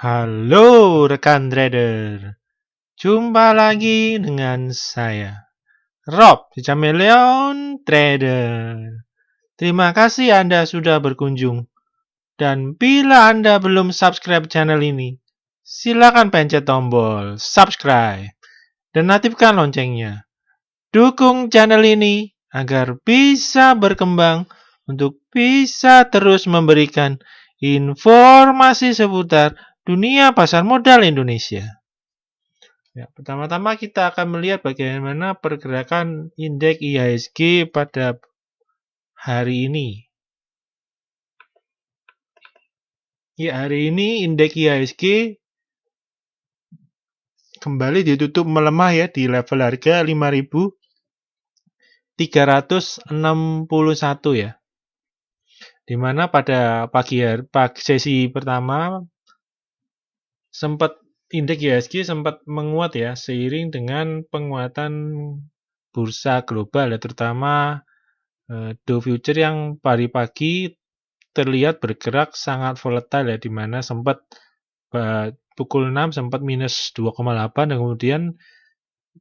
Halo rekan trader, jumpa lagi dengan saya, Rob, si Chameleon Trader. Terima kasih Anda sudah berkunjung. Dan bila Anda belum subscribe channel ini, silakan pencet tombol subscribe dan aktifkan loncengnya. Dukung channel ini agar bisa berkembang untuk bisa terus memberikan informasi seputar dunia pasar modal Indonesia. Ya, pertama-tama kita akan melihat bagaimana pergerakan indeks IHSG pada hari ini. Ya, hari ini indeks IHSG kembali ditutup melemah ya di level harga 5.361 ya. Di mana pada pagi sesi pertama indeks IHSG sempat menguat ya seiring dengan penguatan bursa global ya, terutama Dow Future yang pagi-pagi terlihat bergerak sangat volatile ya, di mana sempat pukul 6 sempat minus 2,8 dan kemudian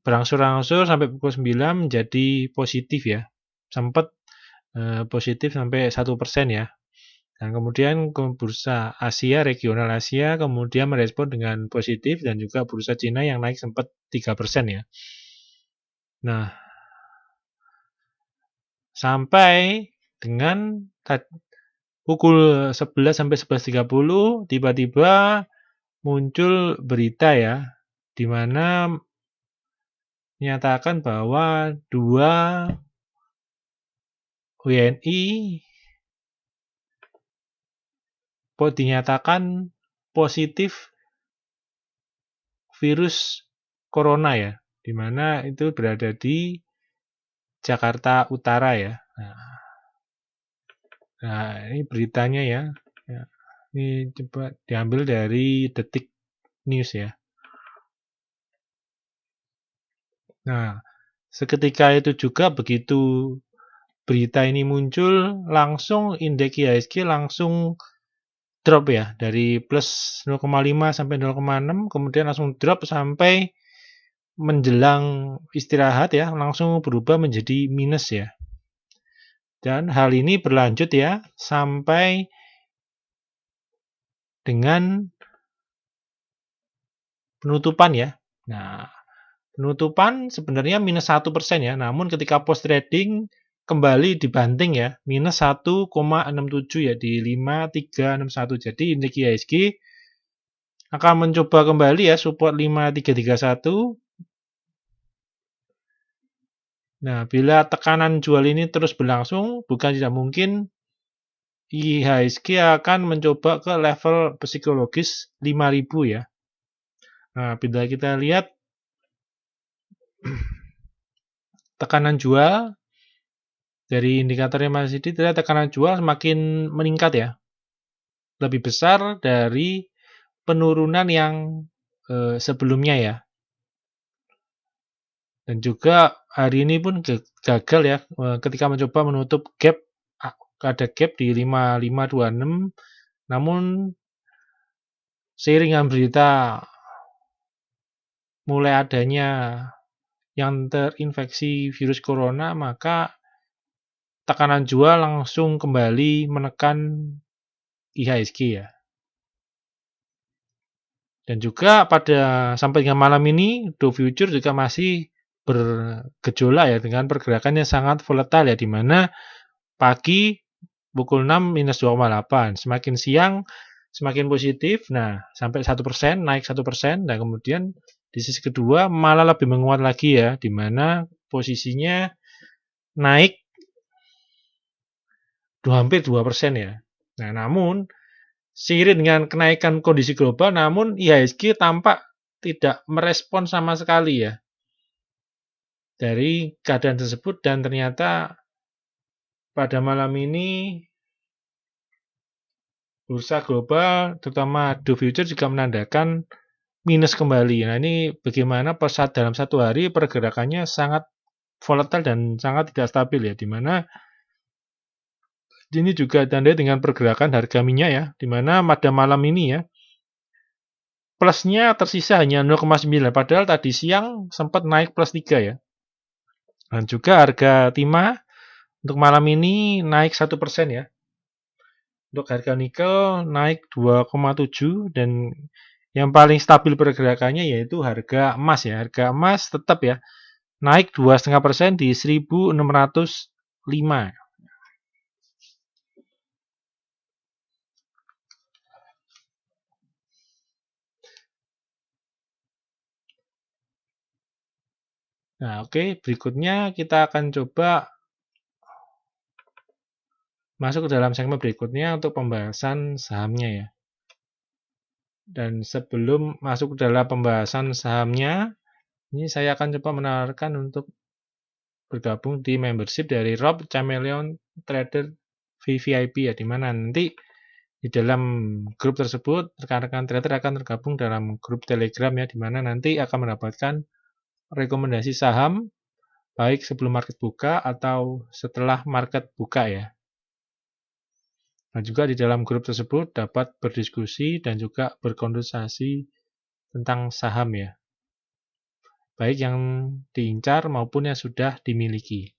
berangsur-angsur sampai pukul 9 menjadi positif ya. Sempat positif sampai 1% ya. Dan kemudian bursa Asia, regional Asia kemudian merespon dengan positif dan juga bursa Cina yang naik sempat 3% ya. Nah, sampai dengan pukul 11 sampai 11.30 tiba-tiba muncul berita ya, di mana menyatakan bahwa 2 WNI dinyatakan positif virus corona ya, di mana itu berada di Jakarta Utara ya. Nah, ini beritanya ya. Ini coba diambil dari Detik News ya. Nah, seketika itu juga begitu berita ini muncul, langsung indeks IHSG langsung drop ya, dari plus 0,5 sampai 0,6, kemudian langsung drop sampai menjelang istirahat ya, langsung berubah menjadi minus ya. Dan hal ini berlanjut ya, sampai dengan penutupan ya. Nah, penutupan sebenarnya minus 1% ya, namun ketika post trading kembali dibanting ya, minus 1,67 ya di 5361. Jadi indeks IHSG akan mencoba kembali ya support 5331. Nah, bila tekanan jual ini terus berlangsung, bukan tidak mungkin IHSG akan mencoba ke level psikologis 5000 ya. Nah, bila kita lihat tekanan jual dari indikator MACD, terlihat tekanan jual semakin meningkat ya. Lebih besar dari penurunan yang sebelumnya ya. Dan juga hari ini pun gagal ya ketika mencoba menutup gap, ada gap di 5526, namun seiring dengan berita mulai adanya yang terinfeksi virus corona, maka tekanan jual langsung kembali menekan IHSG ya. Dan juga pada sampai dengan malam ini Dow Future juga masih bergejolak ya dengan pergerakan yang sangat volatile ya, di mana pagi pukul 6 minus 2,8, semakin siang semakin positif, nah sampai 1%, naik 1%, dan kemudian di sisi kedua malah lebih menguat lagi ya, di mana posisinya naik hampir 2% ya. Nah, namun seiring dengan kenaikan kondisi global, namun IHSG tampak tidak merespon sama sekali ya dari keadaan tersebut, dan ternyata pada malam ini bursa global terutama Dow Future juga menandakan minus kembali. Nah, ini bagaimana dalam satu hari pergerakannya sangat volatile dan sangat tidak stabil ya, di mana ini juga ditandai dengan pergerakan harga minyak ya, di mana pada malam ini ya plusnya tersisa hanya 0,9, padahal tadi siang sempat naik plus 3 ya. Dan juga harga timah untuk malam ini naik 1% ya. Untuk harga nikel naik 2,7 dan yang paling stabil pergerakannya yaitu harga emas ya. Harga emas tetap ya naik 2,5% di 1.605. Nah, oke, berikutnya kita akan coba masuk ke dalam segmen berikutnya untuk pembahasan sahamnya ya. Dan sebelum masuk ke dalam pembahasan sahamnya, ini saya akan coba menawarkan untuk bergabung di membership dari Rob Chameleon Trader VVIP ya, di mana nanti di dalam grup tersebut rekan-rekan trader akan tergabung dalam grup Telegram ya, di mana nanti akan mendapatkan rekomendasi saham baik sebelum market buka atau setelah market buka ya. Dan juga di dalam grup tersebut dapat berdiskusi dan juga berkonsultasi tentang saham ya. Baik yang diincar maupun yang sudah dimiliki.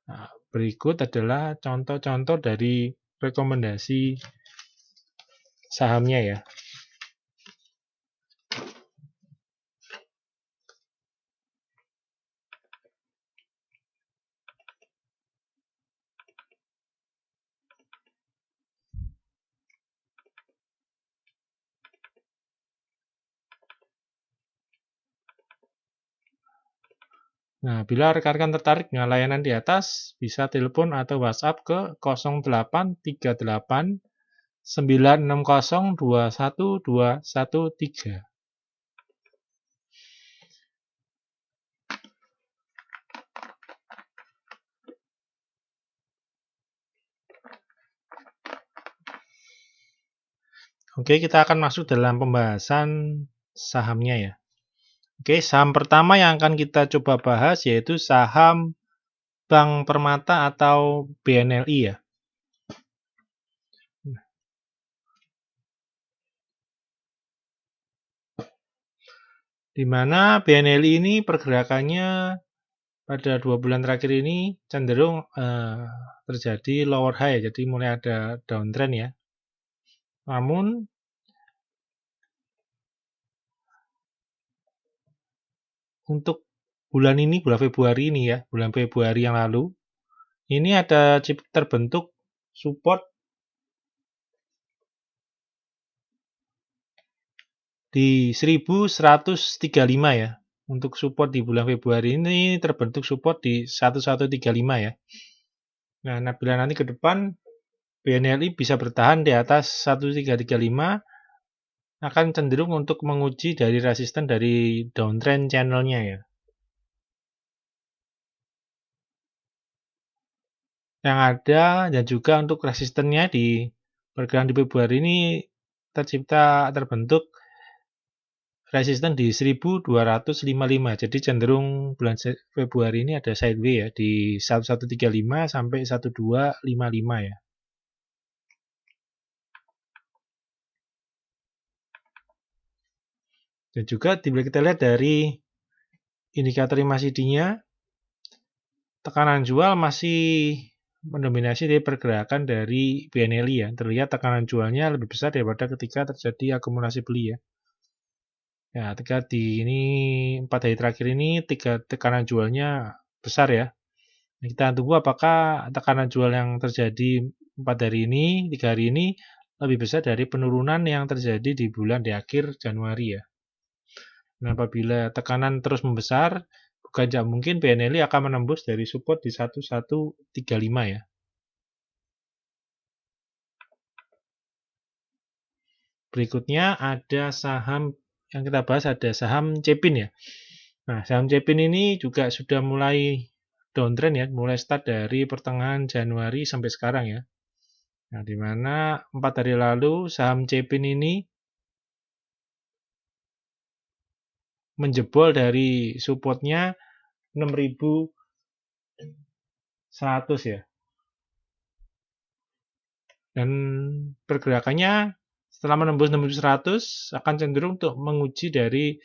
Nah, berikut adalah contoh-contoh dari rekomendasi sahamnya ya. Nah, bila rekan-rekan tertarik dengan layanan di atas, bisa telepon atau WhatsApp ke 0838 960 21213. Oke, kita akan masuk dalam pembahasan sahamnya ya. Oke, saham pertama yang akan kita coba bahas yaitu saham Bank Permata atau BNLI ya. Di mana BNLI ini pergerakannya pada 2 bulan terakhir ini cenderung terjadi lower high, jadi mulai ada downtrend ya. Namun untuk bulan ini, bulan Februari ini ya, bulan Februari yang lalu, ini ada terbentuk support di 1135 ya. Untuk support di bulan Februari ini terbentuk support di 1135 ya. Nah, bila nanti ke depan BNLI bisa bertahan di atas 1335, akan cenderung untuk menguji dari resisten dari downtrend channelnya ya. Yang ada dan juga untuk resistennya di pergerakan di Februari ini terbentuk resisten di 1255. Jadi cenderung bulan Februari ini ada sideways ya di 1135 sampai 1255 ya. Dan juga kita lihat dari indikator MACD-nya, tekanan jual masih mendominasi dari pergerakan dari BNLI ya. Terlihat tekanan jualnya lebih besar daripada ketika terjadi akumulasi beli ya. Ya, ketika di ini 4 hari terakhir ini tekanan jualnya besar ya. Kita tunggu apakah tekanan jual yang terjadi 4 hari ini, 3 hari ini lebih besar dari penurunan yang terjadi di bulan di akhir Januari ya. Nah, apabila tekanan terus membesar, bukan tidak mungkin BNLI akan menembus dari support di 1135 ya. Berikutnya ada saham yang kita bahas, ada saham Cepin ya. Nah, saham Cepin ini juga sudah mulai downtrend ya, mulai start dari pertengahan Januari sampai sekarang ya. Nah, di mana 4 hari lalu saham Cepin ini menjebol dari supportnya 6.100 ya. Dan pergerakannya Setelah menembus 6100 akan cenderung untuk menguji dari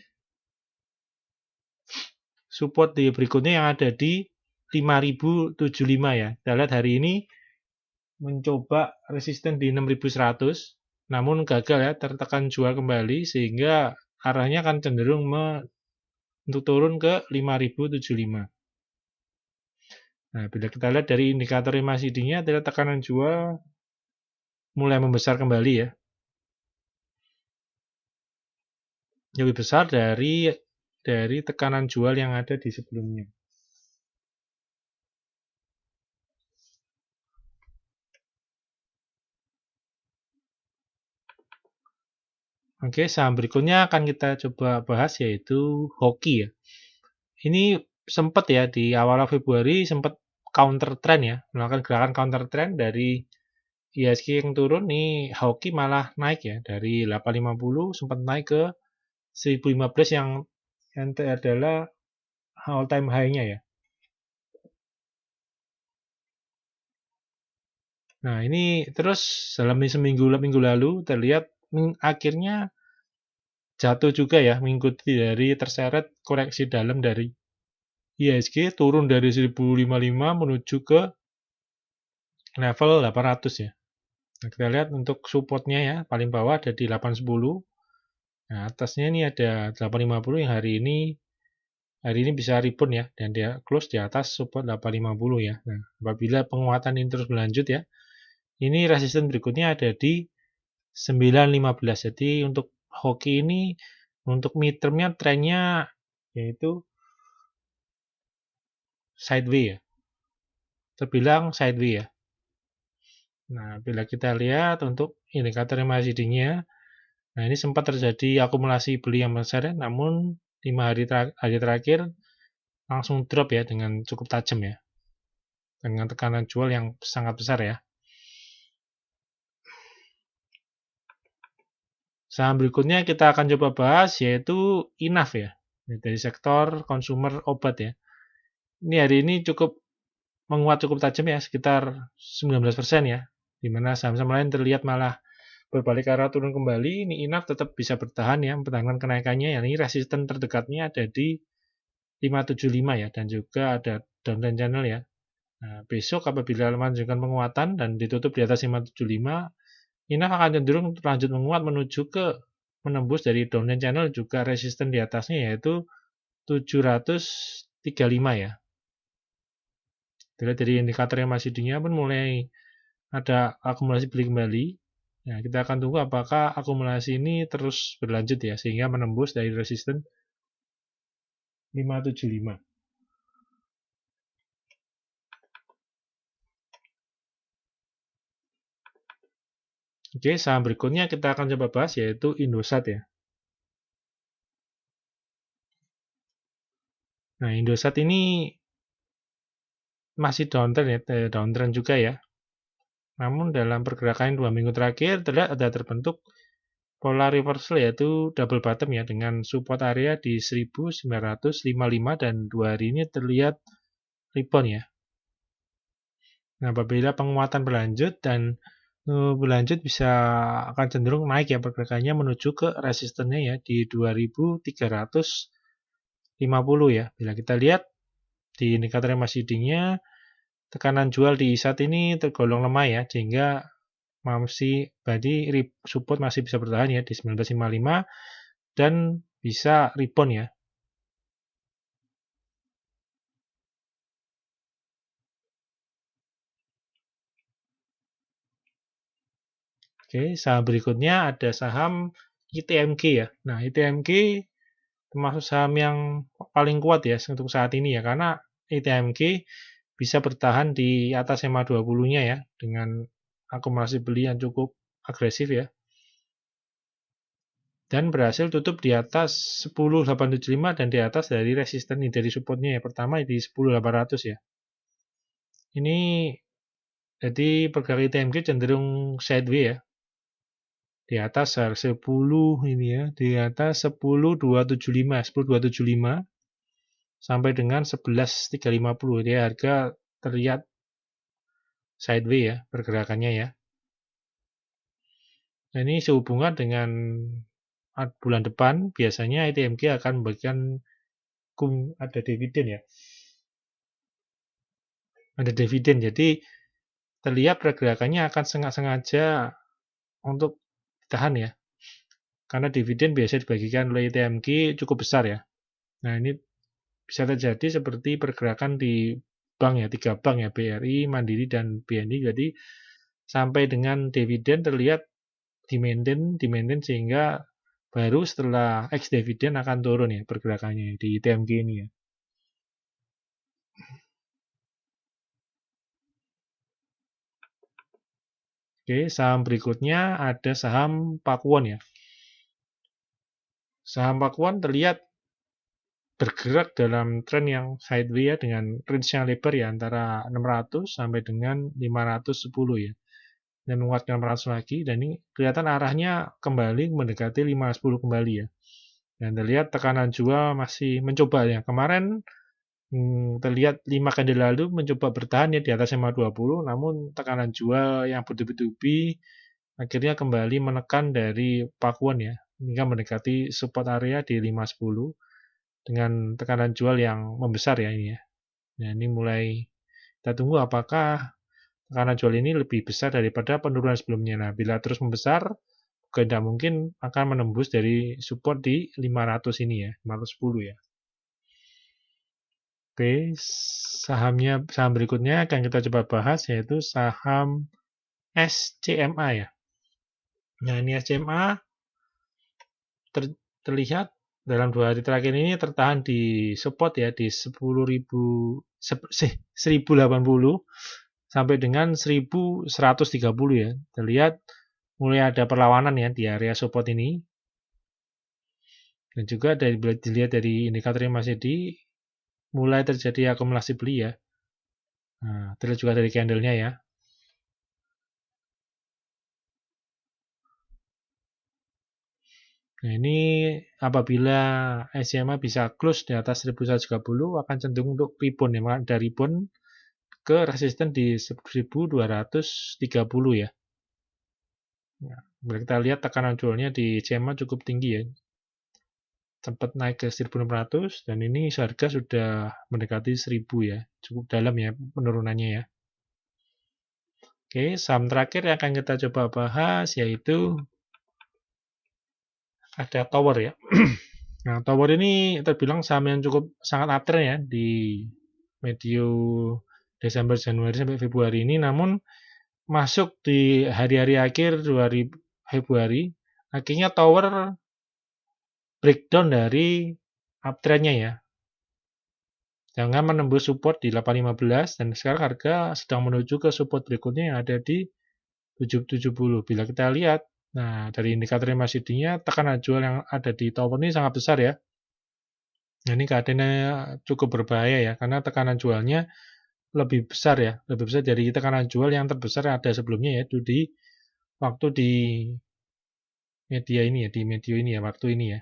support di berikutnya yang ada di 5075 ya. Kita lihat hari ini mencoba resisten di 6100 namun gagal ya, tertekan jual kembali sehingga arahnya akan cenderung untuk turun ke 5075. Nah, bila kita lihat dari indikator MACD-nya, ada tekanan jual mulai membesar kembali ya. Lebih besar dari tekanan jual yang ada di sebelumnya. Oke, saham berikutnya akan kita coba bahas yaitu Hoki ya. Ini sempat ya di awal Februari sempat counter trend ya, melakukan gerakan counter trend dari IHSG yang turun nih, Hoki malah naik ya dari 850 sempat naik ke 1015 yang adalah all time high-nya ya. Nah, ini terus dalam seminggu lalu terlihat akhirnya jatuh juga ya mengikuti dari terseret koreksi dalam dari IHSG turun dari 1055 menuju ke level 800 ya. Nah, kita lihat untuk supportnya ya, paling bawah ada di 810. Nah, atasnya ini ada 850 yang hari ini bisa rebound ya, dan dia close di atas support 850 ya. Nah, apabila penguatan ini terus berlanjut ya, ini resisten berikutnya ada di 915. Jadi untuk Hoki ini, untuk midtermnya trennya yaitu sideways ya, terbilang sideways ya. Nah, bila kita lihat untuk indikator MACD-nya, nah ini sempat terjadi akumulasi beli yang besar ya, namun 5 hari terakhir langsung drop ya dengan cukup tajam ya, dengan tekanan jual yang sangat besar ya. Saham berikutnya kita akan coba bahas yaitu Inaf ya, dari sektor konsumer obat ya. Ini hari ini cukup menguat cukup tajam ya, sekitar 19% ya, di mana saham-saham lain terlihat malah berbalik arah turun kembali. Ini Inaf tetap bisa bertahan ya, mempertahankan kenaikannya. Ini resisten terdekatnya ada di 575 ya, dan juga ada downtrend channel ya. Nah, besok apabila melanjutkan penguatan dan ditutup di atas 575, Inaf akan cenderung lanjut menguat menuju ke menembus dari downtrend channel juga resisten di atasnya yaitu 735 ya. Dilihat dari indikator yang masih dingin pun mulai ada akumulasi beli kembali. Nah, kita akan tunggu apakah akumulasi ini terus berlanjut ya sehingga menembus dari resisten 575. Oke, saham berikutnya kita akan coba bahas yaitu Indosat ya. Nah, Indosat ini masih downtrend juga ya. Namun dalam pergerakan 2 minggu terakhir terlihat ada terbentuk pola reversal yaitu double bottom ya dengan support area di 1955 dan 2 hari ini terlihat rebound ya. Nah, apabila penguatan berlanjut dan berlanjut bisa akan cenderung naik ya pergerakannya menuju ke resistennya ya di 2350 ya. Bila kita lihat di indikator MACD-nya tekanan jual di saat ini tergolong lemah ya sehingga masih support masih bisa bertahan ya di 1955 dan bisa rebound ya. Oke, saham berikutnya ada saham ITMG ya. Nah, ITMG termasuk saham yang paling kuat ya untuk saat ini ya karena ITMG bisa bertahan di atas EMA 20-nya ya dengan akumulasi beli yang cukup agresif ya. Dan berhasil tutup di atas 10.875 dan di atas dari resisten dari supportnya ya. Pertama di 10.800 ya. Ini jadi pergerakan ITMG cenderung sideways ya. Di atas 10 ini ya, di atas 10.275 sampai dengan 11.350. Dia harga terlihat sideways ya pergerakannya ya. Nah, ini sehubungan dengan bulan depan, biasanya ITMG akan membagikan ada dividen ya. Ada dividen, jadi terlihat pergerakannya akan sengaja untuk tahan ya. Karena dividen biasa dibagikan oleh ITMG cukup besar ya. Nah, ini bisa terjadi seperti pergerakan di bank ya, 3 bank ya, BRI, Mandiri, dan BNI. Jadi sampai dengan dividen terlihat di-maintain sehingga baru setelah ex dividen akan turun ya pergerakannya di ITMG ini ya. Oke, saham berikutnya ada saham Pakuwon ya. Saham Pakuwon terlihat bergerak dalam tren yang sideways ya, dengan range yang lebar ya, antara 600 sampai dengan 510 ya. Dan menguatkan 600 lagi, dan ini kelihatan arahnya kembali mendekati 510 kembali ya. Dan terlihat tekanan jual masih mencoba ya. Kemarin terlihat 5 candle lalu mencoba bertahan ya di atas 520, namun tekanan jual yang bertubi-tubi akhirnya kembali menekan dari Pakuwon ya, hingga mendekati support area di 510 dengan tekanan jual yang membesar ya ini ya. Nah, ini mulai kita tunggu apakah tekanan jual ini lebih besar daripada penurunan sebelumnya. Nah, bila terus membesar, tidak mungkin akan menembus dari support di 500 ini ya, 510 ya. Oke, saham berikutnya akan kita coba bahas yaitu saham SCMA ya. Nah, ini SCMA terlihat dalam 2 hari terakhir ini tertahan di support ya di 1080 sampai dengan 1130 ya. Terlihat mulai ada perlawanan ya di area support ini. Dan juga dilihat dari indikator yang masih mulai terjadi akumulasi beli ya. Nah, terlihat juga dari candlenya ya. Nah, ini apabila SMA bisa close di atas 1130 akan cenderung untuk rebound ya, dari rebound ke resisten di 1230 ya. Nah, kita lihat tekanan jualnya di SMA cukup tinggi ya. Sempat naik ke 1600 dan ini harga sudah mendekati 1000 ya. Cukup dalam ya penurunannya ya. Oke, saham terakhir yang akan kita coba bahas yaitu ada Tower ya. Nah, Tower ini terbilang saham yang cukup sangat uptrend ya di medio Desember, Januari sampai Februari ini, namun masuk di hari-hari akhir 2000 Februari, akhirnya Tower breakdown dari uptrendnya ya. Jangan menembus support di 815 dan sekarang harga sedang menuju ke support berikutnya yang ada di 770. Bila kita lihat, nah dari indikator MACD-nya tekanan jual yang ada di Tower ini sangat besar ya. Nah, ini keadaannya cukup berbahaya ya, karena tekanan jualnya lebih besar ya, lebih besar dari tekanan jual yang terbesar yang ada sebelumnya yaitu di waktu di media ini ya, di medio ini ya, waktu ini ya.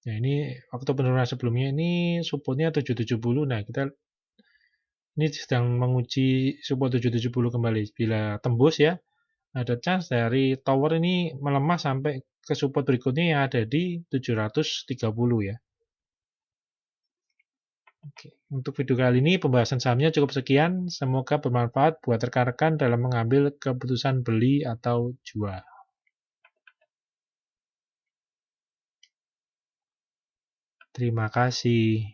Nah, ini waktu penurunan sebelumnya ini supportnya 770. Nah, kita ini sedang menguji support 770 kembali. Bila tembus ya, ada chance dari Tower ini melemah sampai ke support berikutnya yang ada di 730 ya. Oke. Untuk video kali ini pembahasan sahamnya cukup sekian. Semoga bermanfaat buat rekan-rekan dalam mengambil keputusan beli atau jual. Terima kasih.